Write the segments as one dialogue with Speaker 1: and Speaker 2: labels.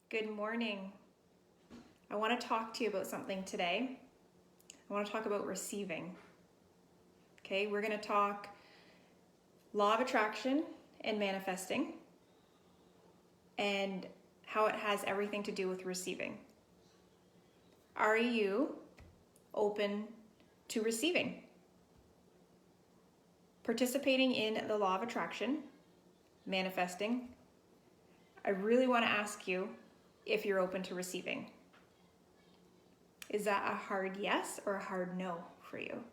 Speaker 1: Good morning. I want to talk to you about something today. I want to talk about receiving. Okay, we're going to talk law of attraction and manifesting and how it has everything to do with receiving. Are you open to receiving? Participating in the law of attraction, manifesting, I really want to ask you if you're open to receiving. Is that a hard yes or a hard no for you?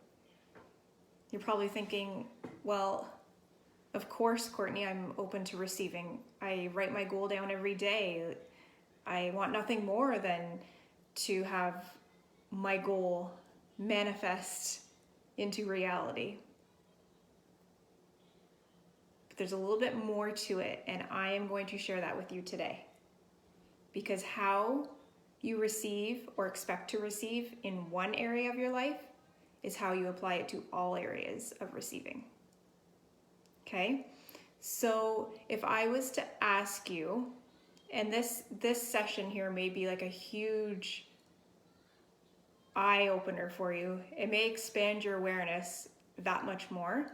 Speaker 1: You're probably thinking, well, of course, Courtney, I'm open to receiving. I write my goal down every day. I want nothing more than to have my goal manifest into reality. But there's a little bit more to it, and I am going to share that with you today. Because how you receive or expect to receive in one area of your life is how you apply it to all areas of receiving. Okay? So if I was to ask you, and this session here may be like a huge eye opener for you. It may expand your awareness that much more.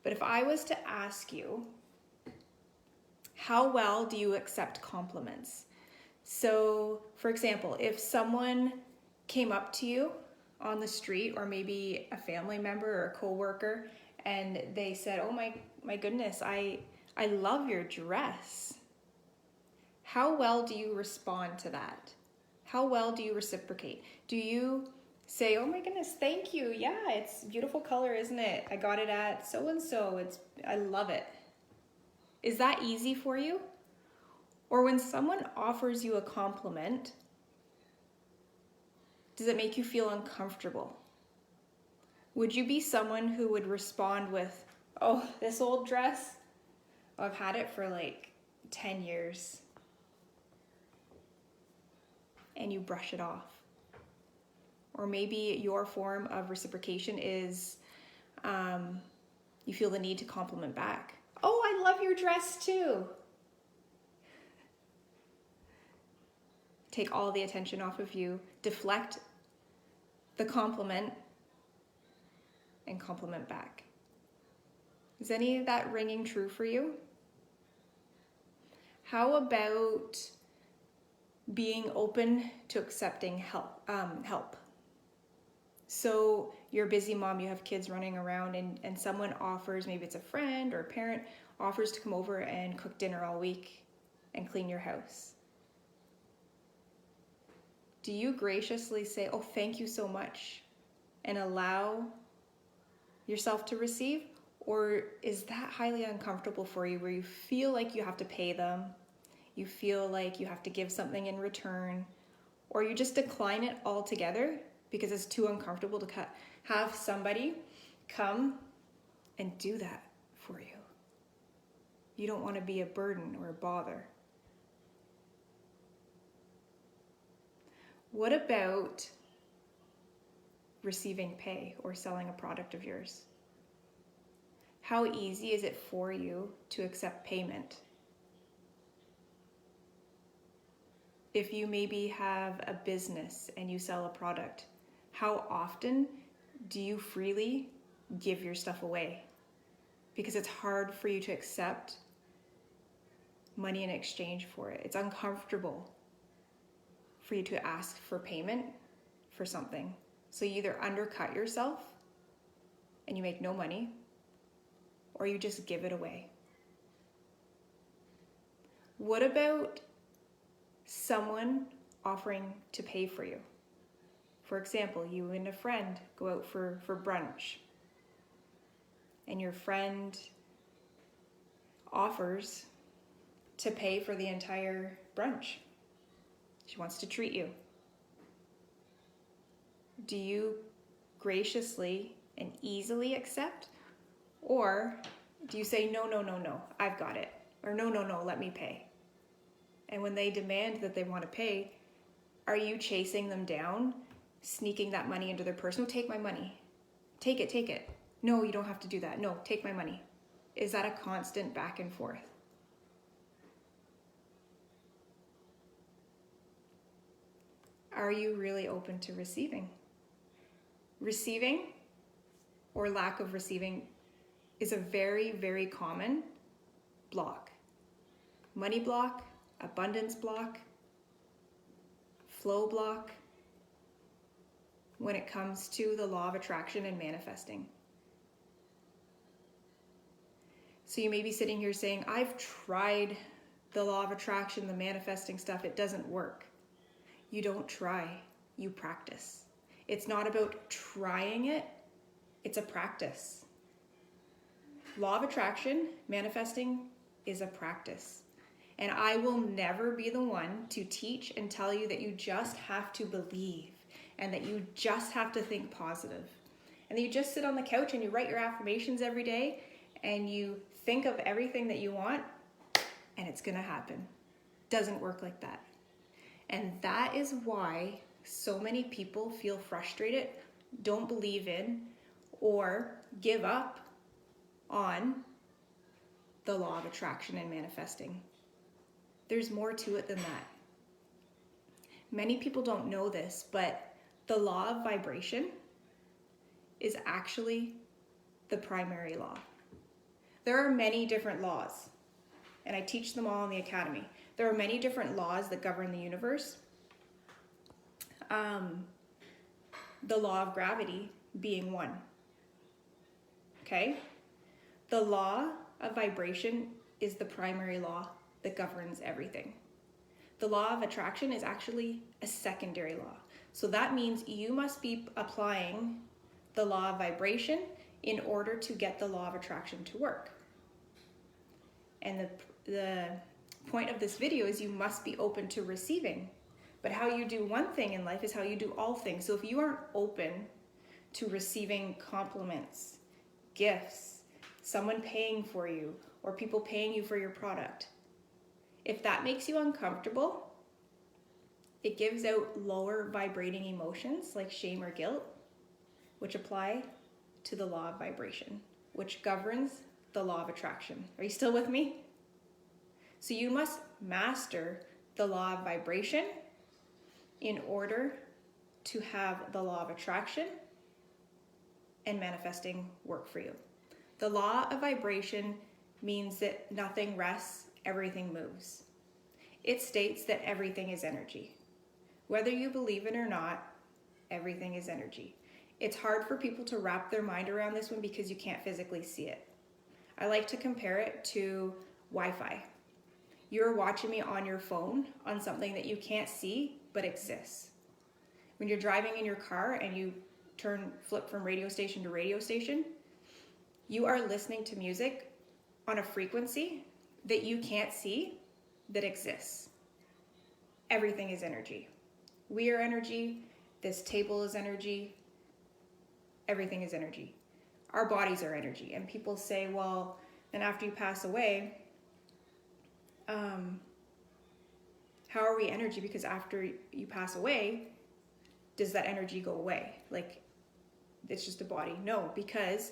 Speaker 1: But if I was to ask you, how well do you accept compliments? So, for example, if someone came up to you on the street, or maybe a family member or a coworker, and they said, "Oh my goodness, I love your dress." How well do you respond to that? How well do you reciprocate? Do you say, "Oh my goodness, thank you. Yeah, it's a beautiful color, isn't it? I got it at so and so. I love it." Is that easy for you? Or when someone offers you a compliment, does it make you feel uncomfortable? Would you be someone who would respond with, "Oh, this old dress? Oh, I've had it for like 10 years." And you brush it off. Or maybe your form of reciprocation is you feel the need to compliment back. "Oh, I love your dress too." Take all the attention off of you, deflect the compliment, and compliment back. Is any of that ringing true for you? How about being open to accepting help? So you're a busy mom, you have kids running around, and someone offers, maybe it's a friend or a parent, offers to come over and cook dinner all week and clean your house. Do you graciously say, "Oh, thank you so much," and allow yourself to receive? Or is that highly uncomfortable for you, where you feel like you have to pay them, you feel like you have to give something in return, or you just decline it altogether because it's too uncomfortable to have somebody come and do that for you? You don't want to be a burden or a bother. What about receiving pay or selling a product of yours? How easy is it for you to accept payment? If you maybe have a business and you sell a product, how often do you freely give your stuff away? Because it's hard for you to accept money in exchange for it. It's uncomfortable for you to ask for payment for something. So you either undercut yourself and you make no money, or you just give it away. What about someone offering to pay for you? For example, you and a friend go out for brunch, and your friend offers to pay for the entire brunch. She wants to treat you. Do you graciously and easily accept? Or do you say, "No, I've got it." Or no, let me pay. And when they demand that they want to pay, are you chasing them down, sneaking that money into their purse? "No, take my money. Take it. No, you don't have to do that. No, take my money." Is that a constant back and forth? are you really open to receiving? Receiving or lack of receiving is a very, very common block. Money block, abundance block, flow block, when it comes to the law of attraction and manifesting. So you may be sitting here saying, I've tried the law of attraction, the manifesting stuff, it doesn't work. You don't try, you practice. It's not about trying it, it's a practice. Law of attraction, manifesting is a practice. And I will never be the one to teach and tell you that you just have to believe and that you just have to think positive. And that you just sit on the couch and you write your affirmations every day and you think of everything that you want and it's gonna happen. Doesn't work like that. And that is why so many people feel frustrated, don't believe in, or give up on the law of attraction and manifesting. There's more to it than that. Many people don't know this, but the law of vibration is actually the primary law. There are many different laws, and I teach them all in the academy. There are many different laws that govern the universe. The law of gravity being one. Okay? The law of vibration is the primary law that governs everything. The law of attraction is actually a secondary law. So that means you must be applying the law of vibration in order to get the law of attraction to work. And the point of this video is you must be open to receiving. But how you do one thing in life is how you do all things. So if you aren't open to receiving compliments, gifts, someone paying for you, or people paying you for your product, if that makes you uncomfortable, it gives out lower vibrating emotions like shame or guilt, which apply to the law of vibration, which governs the law of attraction. Are you still with me? So you must master the law of vibration in order to have the law of attraction and manifesting work for you. The law of vibration means that nothing rests, everything moves. It states that everything is energy. Whether you believe it or not, everything is energy. It's hard for people to wrap their mind around this one because you can't physically see it. I like to compare it to Wi-Fi. You're watching me on your phone on something that you can't see but exists. When you're driving in your car and you flip from radio station to radio station, you are listening to music on a frequency that you can't see that exists. Everything is energy. We are energy. This table is energy. Everything is energy. Our bodies are energy. And people say, well, then after you pass away, how are we energy? Because after you pass away, does that energy go away? Like, it's just a body. No, because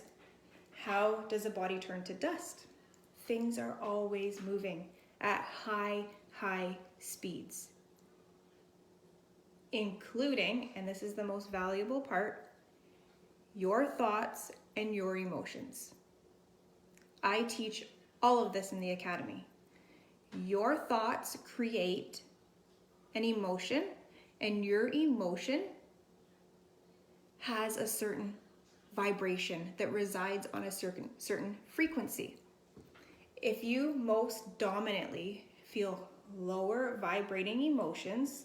Speaker 1: how does a body turn to dust? Things are always moving at high speeds, including, and this is the most valuable part, your thoughts and your emotions. I teach all of this in the academy. Your thoughts create an emotion, and your emotion has a certain vibration that resides on a certain frequency. If you most dominantly feel lower vibrating emotions,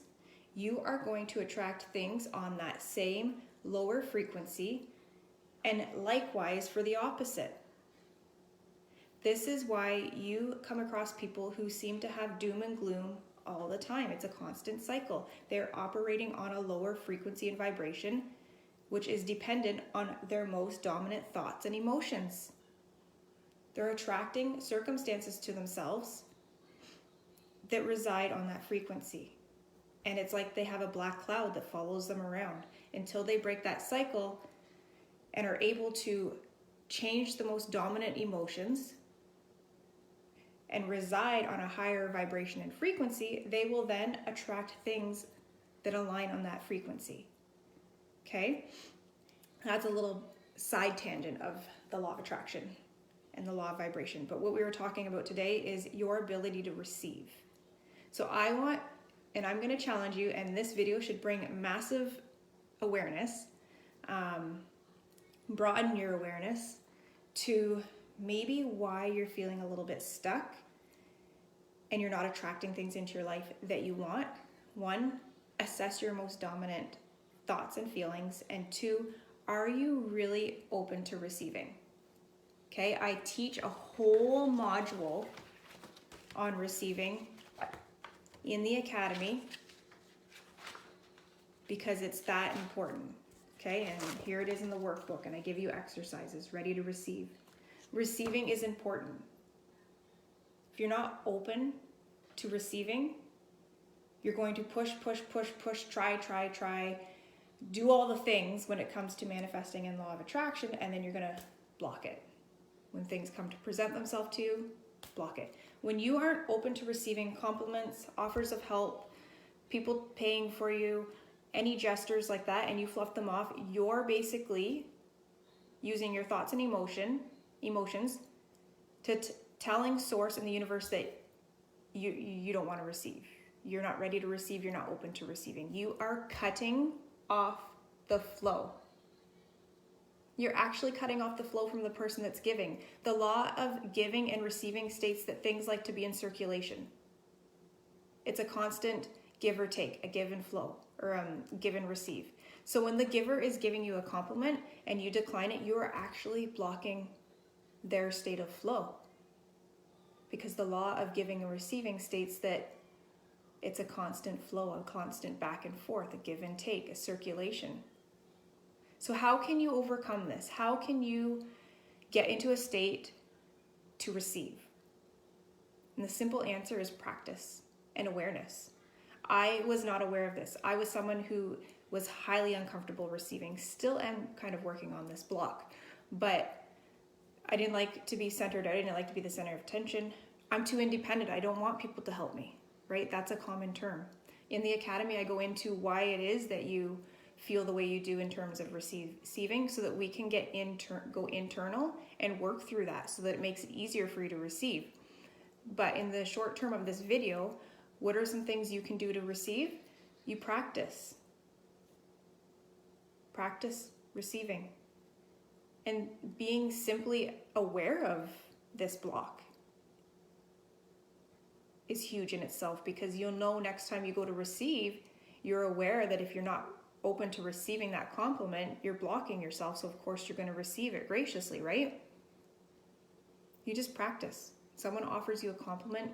Speaker 1: you are going to attract things on that same lower frequency, and likewise for the opposite. This is why you come across people who seem to have doom and gloom all the time. It's a constant cycle. They're operating on a lower frequency and vibration, which is dependent on their most dominant thoughts and emotions. They're attracting circumstances to themselves that reside on that frequency. And it's like they have a black cloud that follows them around until they break that cycle and are able to change the most dominant emotions and reside on a higher vibration and frequency. They will then attract things that align on that frequency. Okay? That's a little side tangent of the law of attraction and the law of vibration. But what we were talking about today is your ability to receive. So I want, and I'm going to challenge you, and this video should bring massive awareness, broaden your awareness to maybe why you're feeling a little bit stuck and you're not attracting things into your life that you want. One, assess your most dominant thoughts and feelings. And two, are you really open to receiving? Okay, I teach a whole module on receiving in the academy because it's that important. Okay, and here it is in the workbook, and I give you exercises ready to receive. Receiving is important. If you're not open to receiving, you're going to push, try, do all the things when it comes to manifesting and law of attraction, and then you're going to block it. When things come to present themselves to you, block it. When you aren't open to receiving compliments, offers of help, people paying for you, any gestures like that, and you fluff them off, you're basically using your thoughts and emotions to telling source in the universe that you don't want to receive. You're not ready to receive. You're not open to receiving. You are cutting off the flow. You're actually cutting off the flow from the person that's giving. The law of giving and receiving states that things like to be in circulation. It's a constant give or take, a give and flow, or give and receive. So when the giver is giving you a compliment and you decline it, you are actually blocking their state of flow. Because the law of giving and receiving states that it's a constant flow, a constant back and forth, a give and take, a circulation. So how can you overcome this? How can you get into a state to receive? And the simple answer is practice and awareness. I was not aware of this. I was someone who was highly uncomfortable receiving, still am kind of working on this block, but I didn't like to be centered. I didn't like to be the center of attention. I'm too independent. I don't want people to help me, right? That's a common term. In the academy, I go into why it is that you feel the way you do in terms of receiving so that we can go internal and work through that so that it makes it easier for you to receive. But in the short term of this video, what are some things you can do to receive? You practice. Practice receiving. And being simply aware of this block is huge in itself, because you'll know next time you go to receive, you're aware that if you're not open to receiving that compliment, you're blocking yourself. So of course you're going to receive it graciously, right? You just practice. Someone offers you a compliment,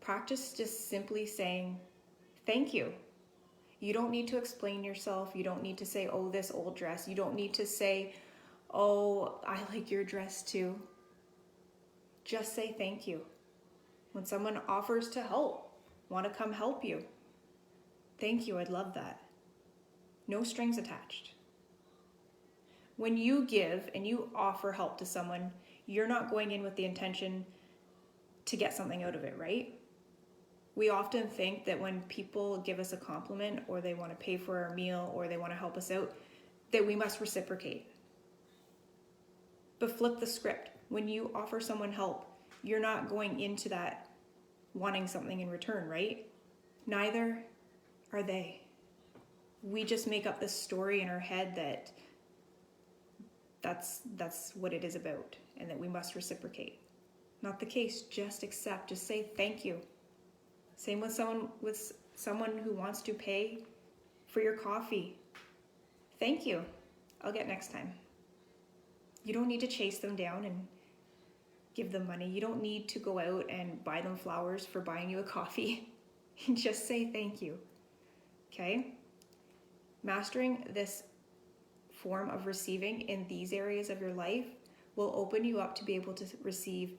Speaker 1: practice just simply saying, thank you. You don't need to explain yourself. You don't need to say, oh, this old dress. You don't need to say, oh, I like your dress too. Just say thank you. When someone offers to help, want to come help you, thank you, I'd love that. No strings attached. When you give and you offer help to someone, you're not going in with the intention to get something out of it, right? We often think that when people give us a compliment or they want to pay for our meal or they want to help us out, that we must reciprocate. But flip the script. When you offer someone help, you're not going into that wanting something in return, right? Neither are they. We just make up this story in our head that that's what it is about and that we must reciprocate. Not the case. Just accept. Just say thank you. Same with someone who wants to pay for your coffee. Thank you. I'll get next time. You don't need to chase them down and give them money. You don't need to go out and buy them flowers for buying you a coffee. Just say thank you. Okay? Mastering this form of receiving in these areas of your life will open you up to be able to receive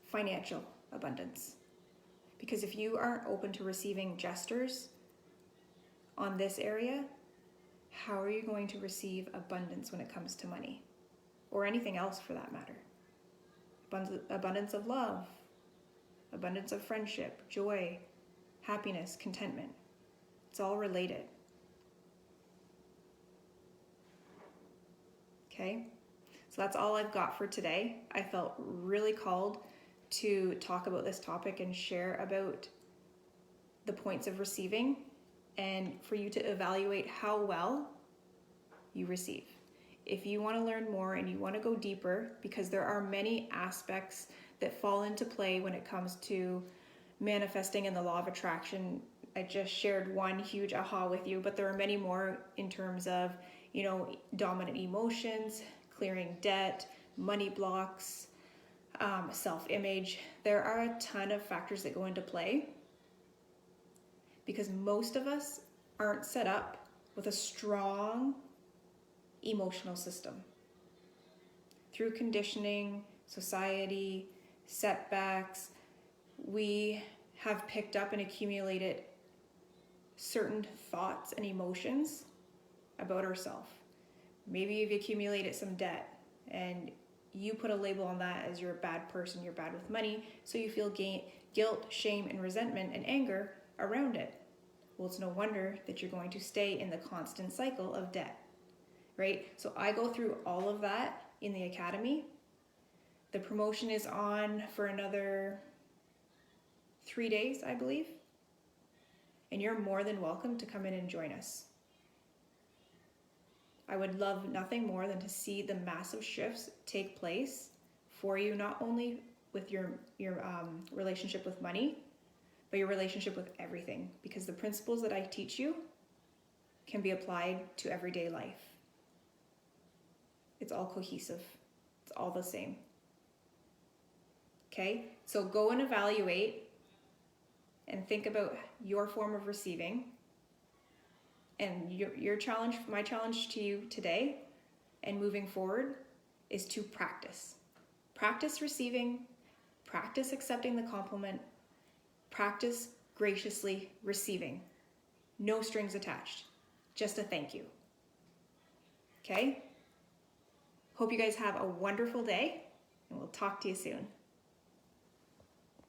Speaker 1: financial abundance. Because if you aren't open to receiving gestures on this area, how are you going to receive abundance when it comes to money? Or anything else for that matter? Abundance of love, abundance of friendship, joy, happiness, contentment. It's all related. Okay? So that's all I've got for today. I felt really called to talk about this topic and share about the points of receiving and for you to evaluate how well you receive. If you want to learn more and you want to go deeper, because there are many aspects that fall into play when it comes to manifesting and the law of attraction. I just shared one huge aha with you, but there are many more in terms of, dominant emotions, clearing debt, money blocks, self-image. There are a ton of factors that go into play because most of us aren't set up with a strong emotional system. Through conditioning, society, setbacks, we have picked up and accumulated certain thoughts and emotions about ourselves. Maybe you've accumulated some debt and you put a label on that as you're a bad person, you're bad with money, so you feel guilt, shame, and resentment and anger around it. Well, it's no wonder that you're going to stay in the constant cycle of debt, right? So I go through all of that in the academy. The promotion is on for another 3 days, I believe. And you're more than welcome to come in and join us. I would love nothing more than to see the massive shifts take place for you, not only with your relationship with money, but your relationship with everything. Because the principles that I teach you can be applied to everyday life. It's all cohesive. It's all the same. Okay? So go and evaluate and think about your form of receiving. And your challenge, my challenge to you today and moving forward is to practice. Practice receiving, practice accepting the compliment, practice graciously receiving. No strings attached, just a thank you. Okay? Hope you guys have a wonderful day, and we'll talk to you soon.